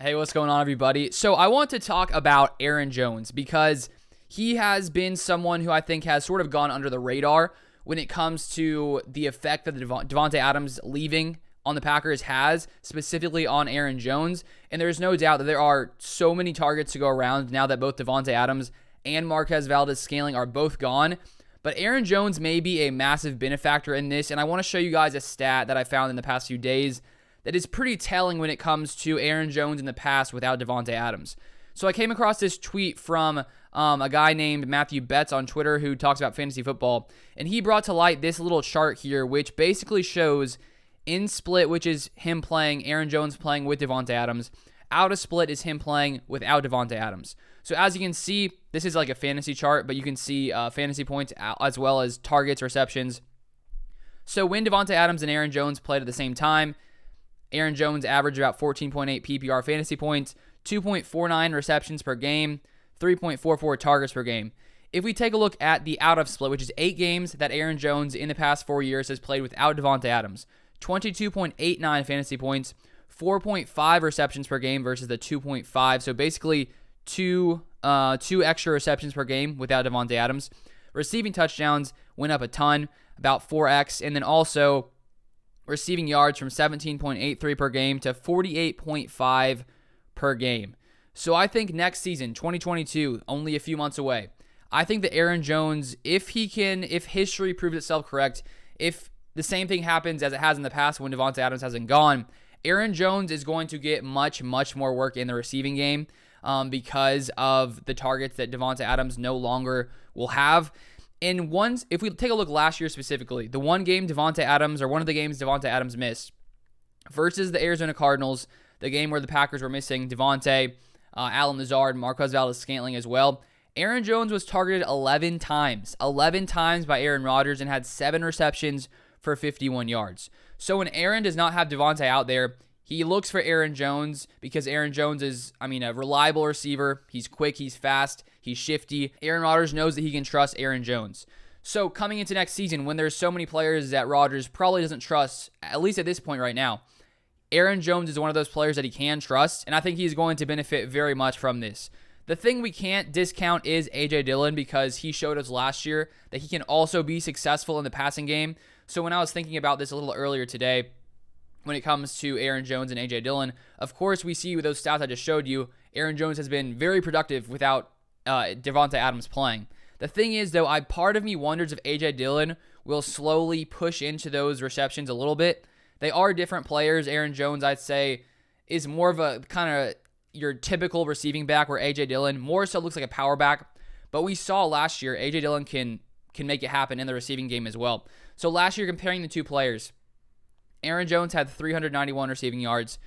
Hey, what's going on, everybody? So I want to talk about Aaron Jones because he has been someone who I think has sort of gone under the radar when it comes to the effect that the Davante Adams leaving on the Packers has, specifically on Aaron Jones. And there's no doubt that there are so many targets to go around now that both Davante Adams and Marquez Valdes-Scantling are both gone. But Aaron Jones may be a massive benefactor in this, and I want to show you guys a stat that I found in the past few days that is pretty telling when it comes to Aaron Jones in the past without Davante Adams. So I came across this tweet from a guy named Matthew Betts on Twitter who talks about fantasy football, and he brought to light this little chart here, which basically shows in split, which is him playing, Aaron Jones playing with Davante Adams. Out of split is him playing without Davante Adams. So as you can see, this is like a fantasy chart, but you can see fantasy points as well as targets, receptions. So when Davante Adams and Aaron Jones played at the same time, Aaron Jones averaged about 14.8 PPR fantasy points, 2.49 receptions per game, 3.44 targets per game. If we take a look at the out of split, which is 8 games that Aaron Jones in the past 4 years has played without Davante Adams, 22.89 fantasy points, 4.5 receptions per game versus the 2.5. So basically two extra receptions per game without Davante Adams. Receiving touchdowns went up a ton, about 4x, and then also receiving yards from 17.83 per game to 48.5 per game. So I think next season, 2022, only a few months away, I think that Aaron Jones, if history proves itself correct, if the same thing happens as it has in the past when Davante Adams hasn't gone, Aaron Jones is going to get much more work in the receiving game because of the targets that Davante Adams no longer will have. And if we take a look last year specifically, the one of the games Davante Adams missed versus the Arizona Cardinals, the game where the Packers were missing Davante, Allen Lazard, Marquez Valdes-Scantling as well, Aaron Jones was targeted 11 times by Aaron Rodgers and had 7 receptions for 51 yards. So when Aaron does not have Davante out there, he looks for Aaron Jones because Aaron Jones is, a reliable receiver. He's quick, he's fast, he's shifty. Aaron Rodgers knows that he can trust Aaron Jones. So coming into next season, when there's so many players that Rodgers probably doesn't trust, at least at this point right now, Aaron Jones is one of those players that he can trust, and I think he's going to benefit very much from this. The thing we can't discount is A.J. Dillon because he showed us last year that he can also be successful in the passing game. So when I was thinking about this a little earlier today, when it comes to Aaron Jones and A.J. Dillon, of course, we see with those stats I just showed you, Aaron Jones has been very productive without Davante Adams playing. The thing is, though, part of me wonders if A.J. Dillon will slowly push into those receptions a little bit. They are different players. Aaron Jones, I'd say, is more of a kind of your typical receiving back, where A.J. Dillon more so looks like a power back. But we saw last year, A.J. Dillon can make it happen in the receiving game as well. So last year, comparing the two players, Aaron Jones had 391 receiving yards.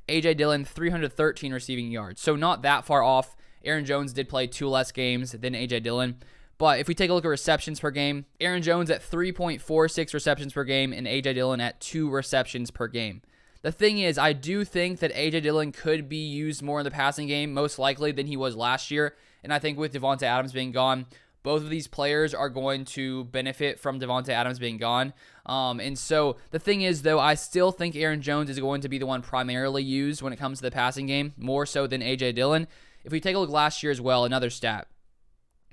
A.J. Dillon, 313 receiving yards. So not that far off. Aaron Jones did play 2 less games than A.J. Dillon. But if we take a look at receptions per game, Aaron Jones at 3.46 receptions per game and A.J. Dillon at 2 receptions per game. The thing is, I do think that A.J. Dillon could be used more in the passing game, most likely than he was last year. And I think with Davante Adams being gone, both of these players are going to benefit from Davante Adams being gone. And so the thing is, though, I still think Aaron Jones is going to be the one primarily used when it comes to the passing game, more so than A.J. Dillon. If we take a look last year as well, another stat,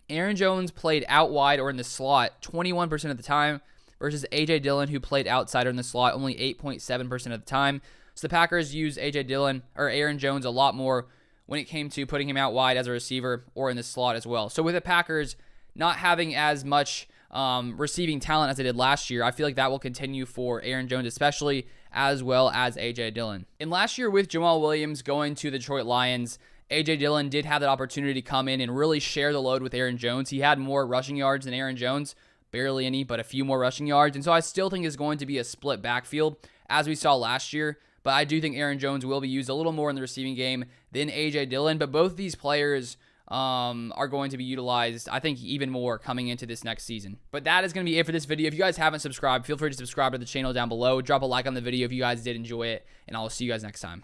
Aaron Jones played out wide or in the slot 21% of the time versus A.J. Dillon, who played outside or in the slot only 8.7% of the time. So the Packers used Aaron Jones a lot more when it came to putting him out wide as a receiver or in the slot as well. So with the Packers not having as much receiving talent as they did last year, I feel like that will continue for Aaron Jones especially, as well as A.J. Dillon. And last year with Jamal Williams going to the Detroit Lions, A.J. Dillon did have that opportunity to come in and really share the load with Aaron Jones. He had more rushing yards than Aaron Jones, barely any, but a few more rushing yards. And so I still think it's going to be a split backfield as we saw last year. But I do think Aaron Jones will be used a little more in the receiving game than A.J. Dillon. But both of these players are going to be utilized, I think, even more coming into this next season. But that is going to be it for this video. If you guys haven't subscribed, feel free to subscribe to the channel down below. Drop a like on the video if you guys did enjoy it, and I'll see you guys next time.